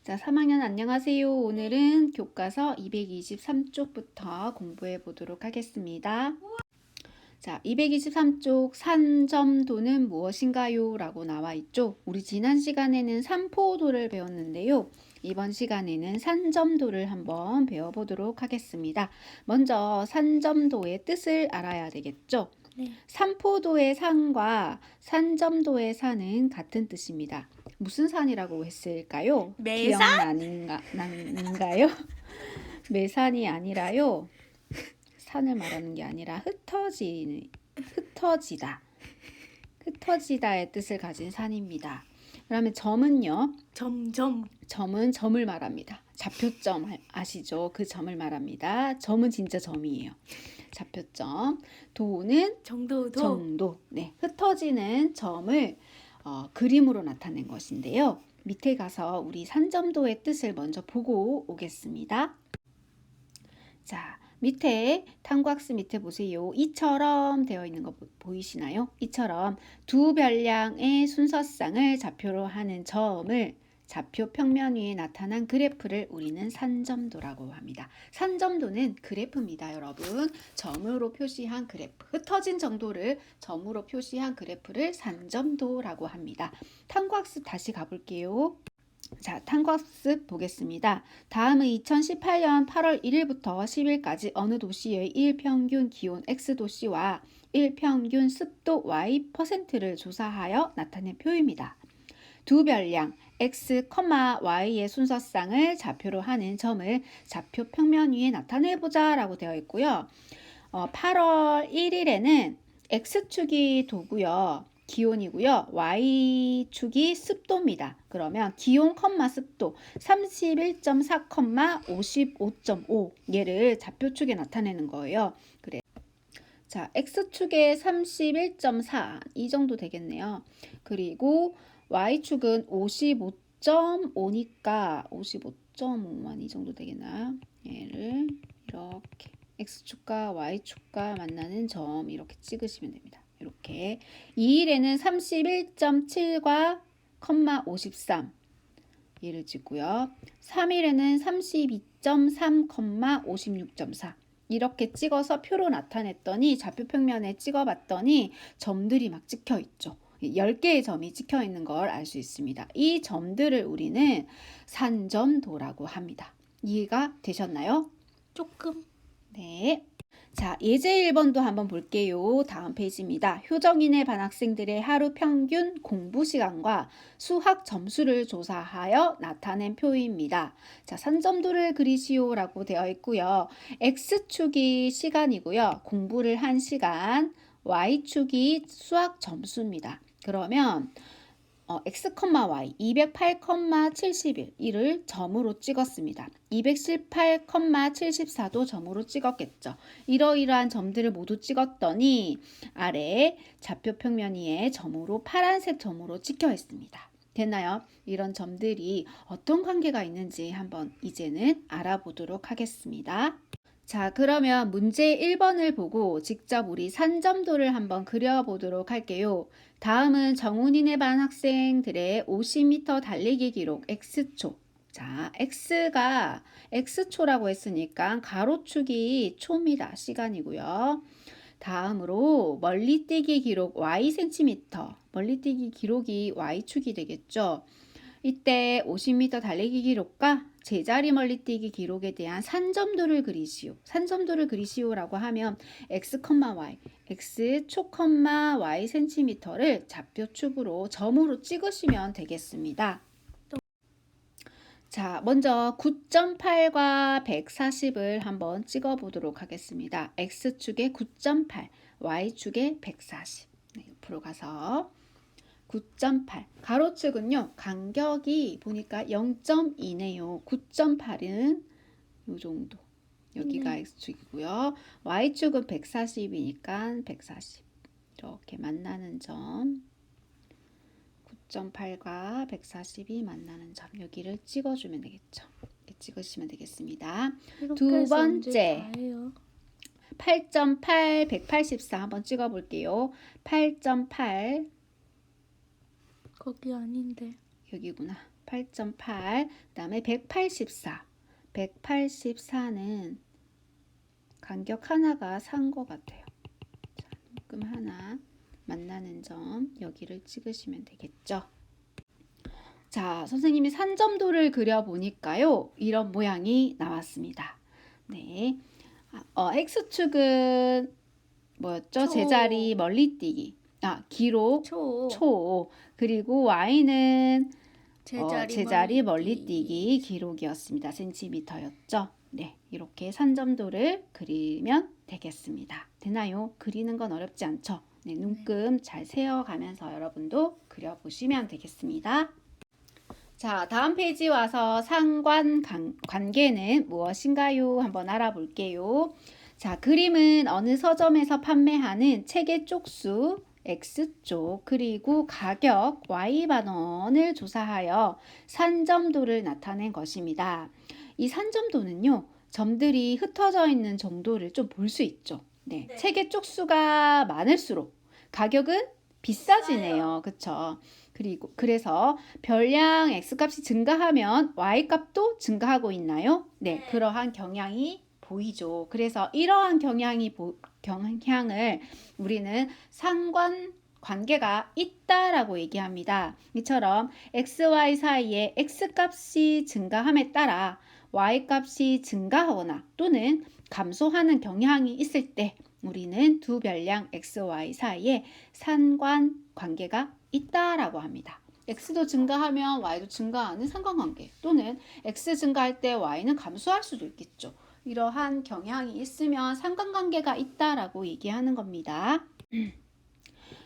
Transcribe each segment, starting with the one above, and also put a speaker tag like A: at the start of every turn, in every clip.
A: 자, 3학년 안녕하세요. 오늘은 교과서 223쪽부터 공부해 보도록 하겠습니다. 자, 223쪽 산점도는 무엇인가요? 라고 나와 있죠. 우리 지난 시간에는 산포도를 배웠는데요. 이번 시간에는 산점도를 한번 배워보도록 하겠습니다. 먼저 산점도의 뜻을 알아야 되겠죠.
B: 네.
A: 산포도의 산과 산점도의 산은 같은 뜻입니다. 무슨 산이라고 했을까요?
B: 매산?
A: 기억나는가요? 매산이 아니라요. 산을 말하는 게 아니라 흩어지다. 흩어지다의 뜻을 가진 산입니다. 그러면 점은요? 점은 점을 말합니다. 좌표점 아시죠? 그 점을 말합니다. 점은 진짜 점이에요. 좌표점. 도는 정도. 네, 흩어지는 점을 그림으로 나타낸 것인데요. 밑에 가서 우리 산점도의 뜻을 먼저 보고 오겠습니다. 자, 밑에 탐구학습 밑에 보세요. 이처럼 되어 있는 거 보이시나요? 이처럼 두 별량의 순서쌍을 좌표로 하는 점을 좌표 평면 위에 나타난 그래프를 우리는 산점도라고 합니다. 산점도는 그래프입니다, 여러분. 점으로 표시한 그래프, 흩어진 정도를 점으로 표시한 그래프를 산점도라고 합니다. 탐구학습 다시 가볼게요. 자, 탐구학습 보겠습니다. 다음은 2018년 8월 1일부터 10일까지 어느 도시의 일평균 기온 X도시와 일평균 습도 Y%를 조사하여 나타낸 표입니다. 두 별량 X, Y의 순서쌍을 좌표로 하는 점을 좌표 평면 위에 나타내보자 라고 되어 있고요. 8월 1일에는 X축이 도고요. 기온이고요. Y축이 습도입니다. 그러면 기온, 습도 31.4, 55.5 얘를 좌표축에 나타내는 거예요. 그래. 자, X축에 31.4 이 정도 되겠네요. 그리고 Y축은 55.5니까 55.5만 이 정도 되겠나요? 얘를 이렇게 X축과 Y축과 만나는 점 이렇게 찍으시면 됩니다. 이렇게 2일에는 31.7과 53 얘를 찍고요. 3일에는 32.3, 56.4 이렇게 찍어서 표로 나타냈더니 좌표 평면에 찍어봤더니 점들이 막 찍혀 있죠. 10개의 점이 찍혀 있는 걸 알 수 있습니다. 이 점들을 우리는 산점도라고 합니다. 이해가 되셨나요?
B: 조금.
A: 네. 자, 예제 1번도 한번 볼게요. 다음 페이지입니다. 효정인의 반 학생들의 하루 평균 공부 시간과 수학 점수를 조사하여 나타낸 표입니다. 자, 산점도를 그리시오라고 되어 있고요. X축이 시간이고요. 공부를 한 시간, Y축이 수학 점수입니다. 그러면 X, Y 208,71 이를 점으로 찍었습니다. 218,74도 점으로 찍었겠죠. 이러이러한 점들을 모두 찍었더니 아래 좌표 평면 위에 점으로 파란색 점으로 찍혀 있습니다. 됐나요? 이런 점들이 어떤 관계가 있는지 한번 이제는 알아보도록 하겠습니다. 자, 그러면 문제 1번을 보고 직접 우리 산점도를 한번 그려보도록 할게요. 다음은 정훈이네 반 학생들의 50m 달리기 기록 X초. 자, X가 X초라고 했으니까 가로축이 초입니다. 시간이고요. 다음으로 멀리뛰기 기록 Y cm. 멀리뛰기 기록이 Y축이 되겠죠. 이때 50m 달리기 기록과 제자리 멀리뛰기 기록에 대한 산점도를 그리시오. 산점도를 그리시오라고 하면 X, Y, X초, Y cm를 좌표축으로 점으로 찍으시면 되겠습니다. 자, 먼저 9.8과 140을 한번 찍어보도록 하겠습니다. X축에 9.8, Y축에 140. 네, 옆으로 가서 9.8 가로축은요 간격이 보니까 0.2네요. 9.8은 요 정도 여기가 X축이고요. Y축은 140이니까 140 이렇게 만나는 점 9.8과 140이 만나는 점 여기를 찍어주면 되겠죠. 이렇게 찍으시면 되겠습니다. 두 번째 8.8 184 한번 찍어볼게요. 8.8
B: 거기 아닌데.
A: 여기구나. 8.8, 그다음에 184. 184는 간격 하나가 산 것 같아요. 자, 눈금 하나 만나는 점 여기를 찍으시면 되겠죠. 자, 선생님이 산점도를 그려보니까요. 이런 모양이 나왔습니다. 네, X축은 뭐였죠?
B: 초.
A: 제자리 멀리뛰기. 기록 초. 그리고 Y는 제자리 멀리뛰기 기록이었습니다. 센티미터였죠. 네, 이렇게 산점도를 그리면 되겠습니다. 되나요? 그리는 건 어렵지 않죠? 네, 눈금 잘 세어가면서 여러분도 그려보시면 되겠습니다. 자, 다음 페이지 와서 상관관계는 무엇인가요? 한번 알아볼게요. 자, 그림은 어느 서점에서 판매하는 책의 쪽수 X쪽 그리고 가격 Y반원을 조사하여 산점도를 나타낸 것입니다. 이 산점도는요, 점들이 흩어져 있는 정도를 좀 볼 수 있죠. 네,
B: 네.
A: 책의 쪽수가 많을수록 가격은 비싸지네요. 그쵸? 그래서 별량 X값이 증가하면 Y값도 증가하고 있나요? 네, 그러한 경향이 보이죠. 그래서 이러한 경향을 우리는 상관관계가 있다라고 얘기합니다. 이처럼 XY 사이에 X값이 증가함에 따라 Y값이 증가하거나 또는 감소하는 경향이 있을 때 우리는 두 별량 XY 사이에 상관관계가 있다라고 합니다. X도 증가하면 Y도 증가하는 상관관계 또는 X 증가할 때 Y는 감소할 수도 있겠죠. 이러한 경향이 있으면 상관관계가 있다라고 얘기하는 겁니다.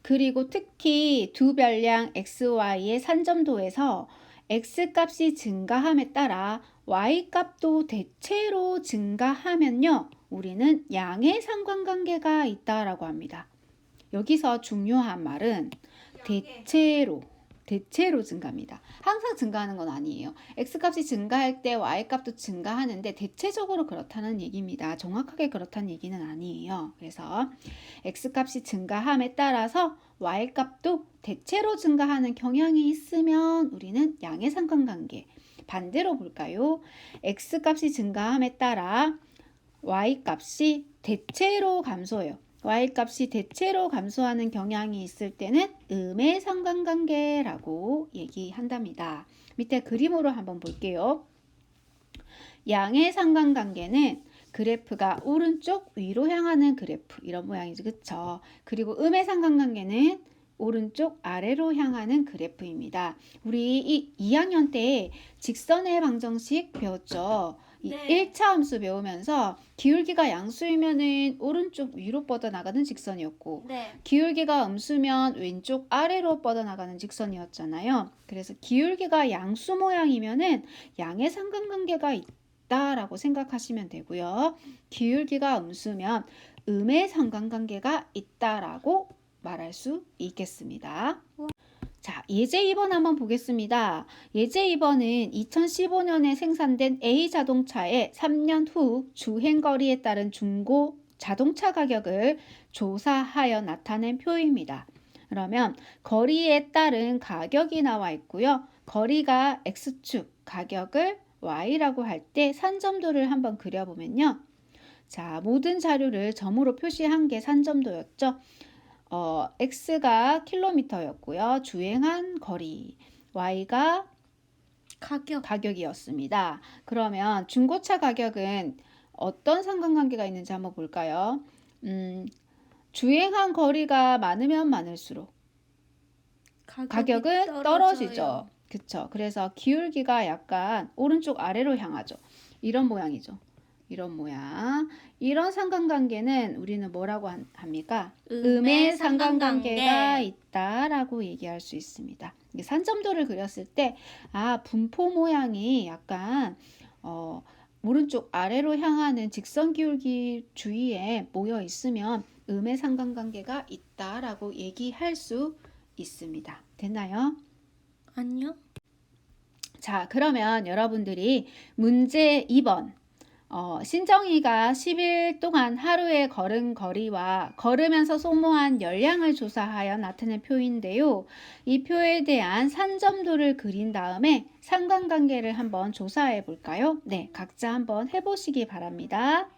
A: 그리고 특히 두 별량 XY의 산점도에서 X값이 증가함에 따라 Y값도 대체로 증가하면요. 우리는 양의 상관관계가 있다라고 합니다. 여기서 중요한 말은 대체로 증가합니다. 항상 증가하는 건 아니에요. X값이 증가할 때 Y값도 증가하는데 대체적으로 그렇다는 얘기입니다. 정확하게 그렇다는 얘기는 아니에요. 그래서 X값이 증가함에 따라서 Y값도 대체로 증가하는 경향이 있으면 우리는 양의 상관관계. 반대로 볼까요? X값이 증가함에 따라 Y값이 대체로 감소해요. Y값이 대체로 감소하는 경향이 있을 때는 음의 상관관계라고 얘기한답니다. 밑에 그림으로 한번 볼게요. 양의 상관관계는 그래프가 오른쪽 위로 향하는 그래프 이런 모양이죠. 그쵸? 그리고 음의 상관관계는 오른쪽 아래로 향하는 그래프입니다. 우리 2학년 때 직선의 방정식 배웠죠?
B: 네.
A: 1차 함수 배우면서 기울기가 양수이면은 오른쪽 위로 뻗어나가는 직선이었고 기울기가 음수면 왼쪽 아래로 뻗어나가는 직선이었잖아요. 그래서 기울기가 양수 모양이면은 양의 상관관계가 있다라고 생각하시면 되고요. 기울기가 음수면 음의 상관관계가 있다라고 말할 수 있겠습니다. 자, 예제 2번 한번 보겠습니다. 예제 2번은 2015년에 생산된 A 자동차의 3년 후 주행거리에 따른 중고 자동차 가격을 조사하여 나타낸 표입니다. 그러면 거리에 따른 가격이 나와 있고요. 거리가 X축, 가격을 Y라고 할 때 산점도를 한번 그려보면요. 자, 모든 자료를 점으로 표시한 게 산점도였죠. X가 킬로미터였고요. 주행한 거리, Y가 가격이었습니다. 그러면 중고차 가격은 어떤 상관관계가 있는지 한번 볼까요? 주행한 거리가 많으면 많을수록 가격은 떨어지죠. 그쵸? 그래서 기울기가 약간 오른쪽 아래로 향하죠. 이런 모양이죠. 이런 모양. 이런 상관관계는 우리는 뭐라고 합니까? 음의 상관관계가 있다라고 얘기할 수 있습니다. 산점도를 그렸을 때 분포 모양이 약간 오른쪽 아래로 향하는 직선 기울기 주위에 모여 있으면 음의 상관관계가 있다라고 얘기할 수 있습니다. 됐나요?
B: 아니요.
A: 자, 그러면 여러분들이 문제 2번 신정이가 10일 동안 하루에 걸은 거리와 걸으면서 소모한 열량을 조사하여 나타낸 표인데요. 이 표에 대한 산점도를 그린 다음에 상관관계를 한번 조사해 볼까요? 네, 각자 한번 해보시기 바랍니다.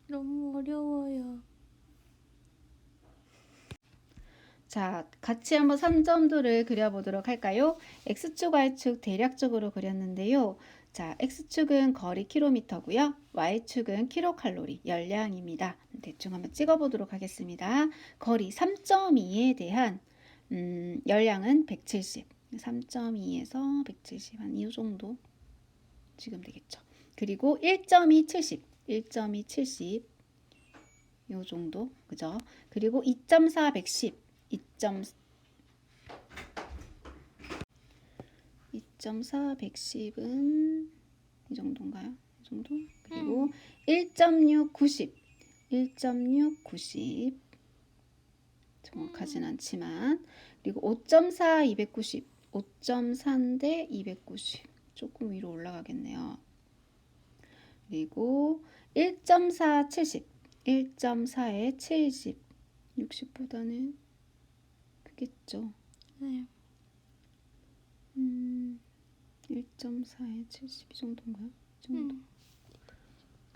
B: 너무 어려워요.
A: 자, 같이 한번 산점도를 그려보도록 할까요? X축, Y축 대략적으로 그렸는데요. 자, X축은 거리 킬로미터고요. Y축은 킬로칼로리, 열량입니다. 대충 한번 찍어보도록 하겠습니다. 거리 3.2에 대한 열량은 170. 3.2에서 170, 한 이 정도 지금 되겠죠. 그리고 1.2, 70. 1.2, 70. 요 정도, 그죠? 그리고 2.4, 110. 2.4 110은 이 정도인가요? 이 정도? 그리고 1.6 90. 1.6 90. 정확하진 않지만, 그리고 5.4 290. 5.4인데 290. 조금 위로 올라가겠네요. 그리고 1.4 70. 1.4에 70. 60보다는 크겠죠.
B: 네.
A: 1.4에 70 정도인가요? 이 정도.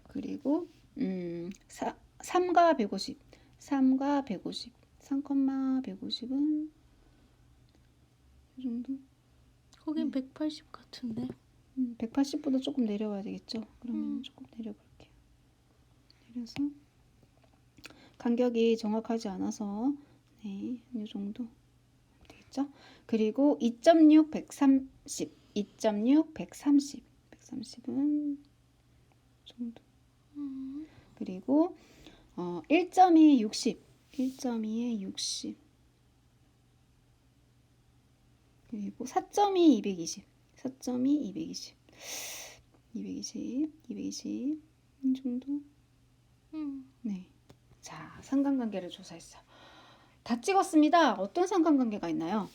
A: 그리고 3과 150. 3과 150. 3,150은 이 정도?
B: 거긴 180 같은데.
A: 180보다 조금 내려와야 되겠죠. 그러면 조금 내려볼게요. 내려서 간격이 정확하지 않아서 네, 이 정도 되겠죠. 그리고 2.6 130. 2.6 130. 130은 정도. 그리고 1.2 60. 1.2에 60. 그리고 4.2 220. 4.2 220. 220. 220. 이 정도. 네. 자, 상관관계를 조사했어요. 다 찍었습니다. 어떤 상관관계가 있나요?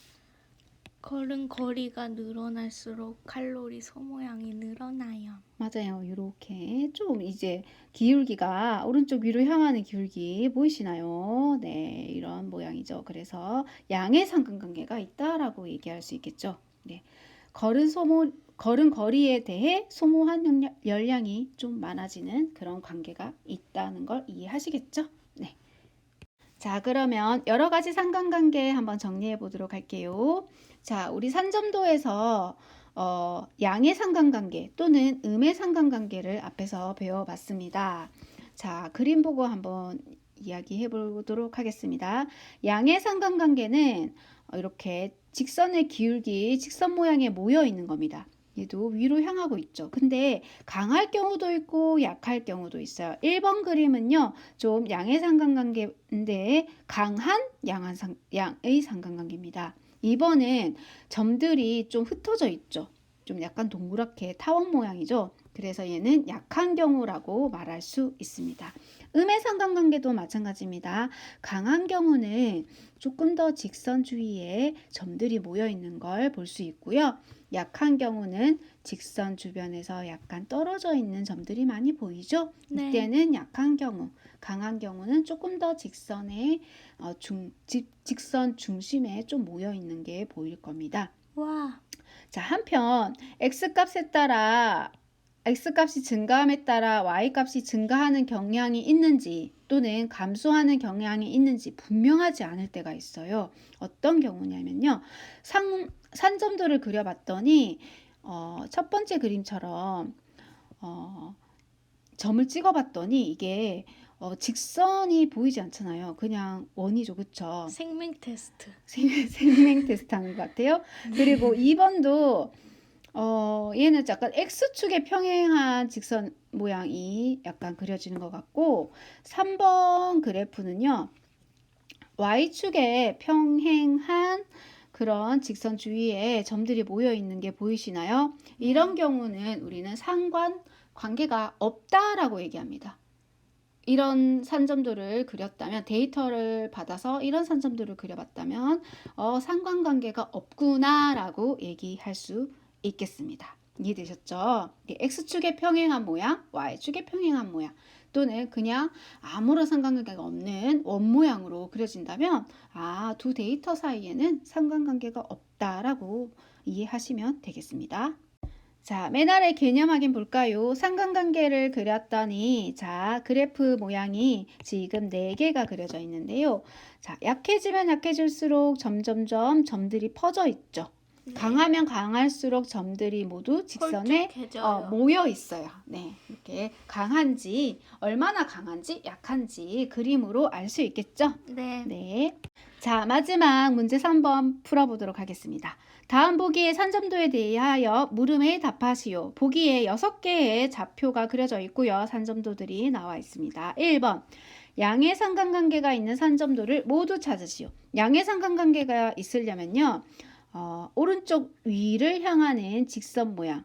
B: 걸은 거리가 늘어날수록 칼로리 소모량이 늘어나요.
A: 맞아요. 이렇게 좀 이제 기울기가 오른쪽 위로 향하는 기울기 보이시나요? 네, 이런 모양이죠. 그래서 양의 상관관계가 있다라고 얘기할 수 있겠죠. 네, 걸은 거리에 대해 소모한 열량이 좀 많아지는 그런 관계가 있다는 걸 이해하시겠죠? 네. 자, 그러면 여러 가지 상관관계 한번 정리해 보도록 할게요. 자, 우리 산점도에서 양의 상관관계 또는 음의 상관관계를 앞에서 배워봤습니다. 자, 그림 보고 한번 이야기해 보도록 하겠습니다. 양의 상관관계는 이렇게 직선의 기울기, 직선 모양에 모여 있는 겁니다. 얘도 위로 향하고 있죠. 근데 강할 경우도 있고 약할 경우도 있어요. 1번 그림은요, 좀 양의 상관관계인데 강한 양의 상관관계입니다. 2번은 점들이 좀 흩어져 있죠. 좀 약간 동그랗게 타원 모양이죠. 그래서 얘는 약한 경우라고 말할 수 있습니다. 음의 상관관계도 마찬가지입니다. 강한 경우는 조금 더 직선 주위에 점들이 모여 있는 걸 볼 수 있고요. 약한 경우는 직선 주변에서 약간 떨어져 있는 점들이 많이 보이죠?
B: 네.
A: 이때는 약한 경우, 강한 경우는 조금 더 직선의 직선 중심에 좀 모여 있는 게 보일 겁니다.
B: 와.
A: 자, 한편 x값에 따라 x값이 증가함에 따라 y값이 증가하는 경향이 있는지 또는 감소하는 경향이 있는지 분명하지 않을 때가 있어요. 어떤 경우냐면요. 산점도를 그려봤더니 첫 번째 그림처럼 점을 찍어봤더니 이게 직선이 보이지 않잖아요. 그냥 원이죠. 그쵸?
B: 생명 테스트.
A: 생명 테스트 하는 것 같아요. 그리고 2번도 얘는 약간 X축에 평행한 직선 모양이 약간 그려지는 것 같고 3번 그래프는요. Y축에 평행한 그런 직선 주위에 점들이 모여 있는 게 보이시나요? 이런 경우는 우리는 상관관계가 없다라고 얘기합니다. 이런 산점도를 그렸다면 데이터를 받아서 이런 산점도를 그려봤다면 상관관계가 없구나라고 얘기할 수 있겠습니다. 이해되셨죠? X축의 평행한 모양, Y축의 평행한 모양 또는 그냥 아무런 상관관계가 없는 원모양으로 그려진다면 두 데이터 사이에는 상관관계가 없다라고 이해하시면 되겠습니다. 자, 맨 아래 개념 확인 볼까요? 상관관계를 그렸더니 자, 그래프 모양이 지금 4개가 그려져 있는데요. 자, 약해지면 약해질수록 점점점 점들이 퍼져 있죠.
B: 네.
A: 강하면 강할수록 점들이 모두 직선에
B: 홀쭉해져요.
A: 모여 있어요. 네, 이렇게 강한지 얼마나 강한지 약한지 그림으로 알 수 있겠죠?
B: 네.
A: 네. 자, 마지막 문제 3번 풀어보도록 하겠습니다. 다음 보기의 산점도에 대하여 물음에 답하시오. 보기에 6개의 좌표가 그려져 있고요. 산점도들이 나와 있습니다. 1번. 양의 상관관계가 있는 산점도를 모두 찾으시오. 양의 상관관계가 있으려면요. 오른쪽 위를 향하는 직선 모양.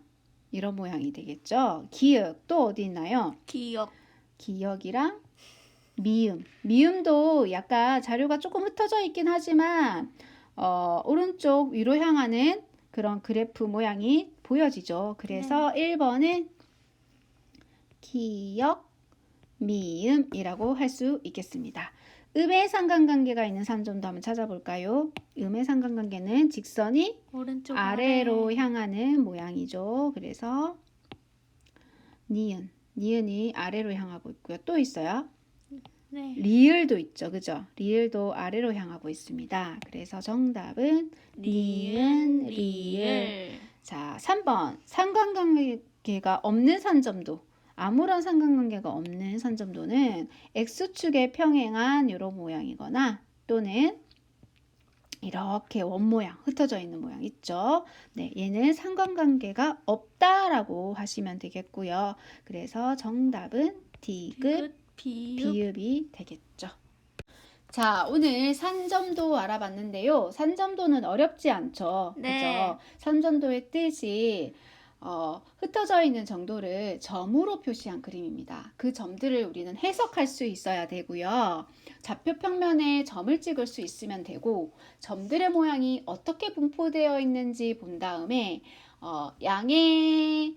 A: 이런 모양이 되겠죠. 기역 또 어디 있나요?
B: 기억.
A: 기역이랑 미음. 미음도 약간 자료가 조금 흩어져 있긴 하지만 오른쪽 위로 향하는 그런 그래프 모양이 보여지죠. 그래서 1번은 기역, 미음이라고 할 수 있겠습니다. 음의 상관관계가 있는 산점도 한번 찾아볼까요? 음의 상관관계는 직선이
B: 오른쪽
A: 아래로 향하는 모양이죠. 그래서 니은이 아래로 향하고 있고요. 또 있어요.
B: 네.
A: 리을도 있죠. 그죠? 리을도 아래로 향하고 있습니다. 그래서 정답은 니은, 리을. 자, 3번. 상관관계가 없는 산점도. 아무런 상관관계가 없는 산점도는 X축에 평행한 이런 모양이거나 또는 이렇게 원모양, 흩어져 있는 모양 있죠? 네, 얘는 상관관계가 없다라고 하시면 되겠고요. 그래서 정답은 디귿, 비읍이 되겠죠. 자, 오늘 산점도 알아봤는데요. 산점도는 어렵지 않죠?
B: 네.
A: 그죠? 산점도의 뜻이 흩어져 있는 정도를 점으로 표시한 그림입니다. 그 점들을 우리는 해석할 수 있어야 되고요. 좌표 평면에 점을 찍을 수 있으면 되고 점들의 모양이 어떻게 분포되어 있는지 본 다음에 양의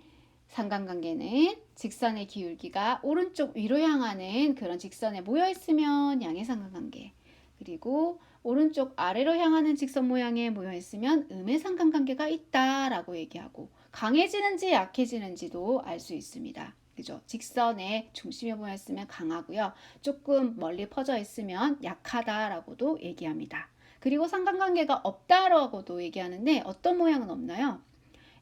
A: 상관관계는 직선의 기울기가 오른쪽 위로 향하는 그런 직선에 모여 있으면 양의 상관관계, 그리고 오른쪽 아래로 향하는 직선 모양에 모여 있으면 음의 상관관계가 있다라고 얘기하고 강해지는지 약해지는지도 알 수 있습니다. 그죠? 직선의 중심에 모여 있으면 강하고요. 조금 멀리 퍼져 있으면 약하다라고도 얘기합니다. 그리고 상관관계가 없다라고도 얘기하는데 어떤 모양은 없나요?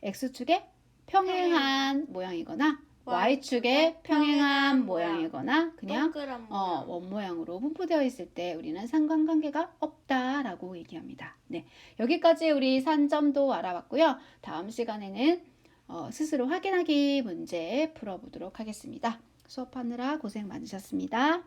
A: X축에 평행한 모양이거나 Y축에 평행한 모양이거나 그냥
B: 동그란 모양.
A: 원모양으로 분포되어 있을 때 우리는 상관관계가 없다라고 얘기합니다. 네, 여기까지 우리 산점도 알아봤고요. 다음 시간에는 스스로 확인하기 문제 풀어보도록 하겠습니다. 수업하느라 고생 많으셨습니다.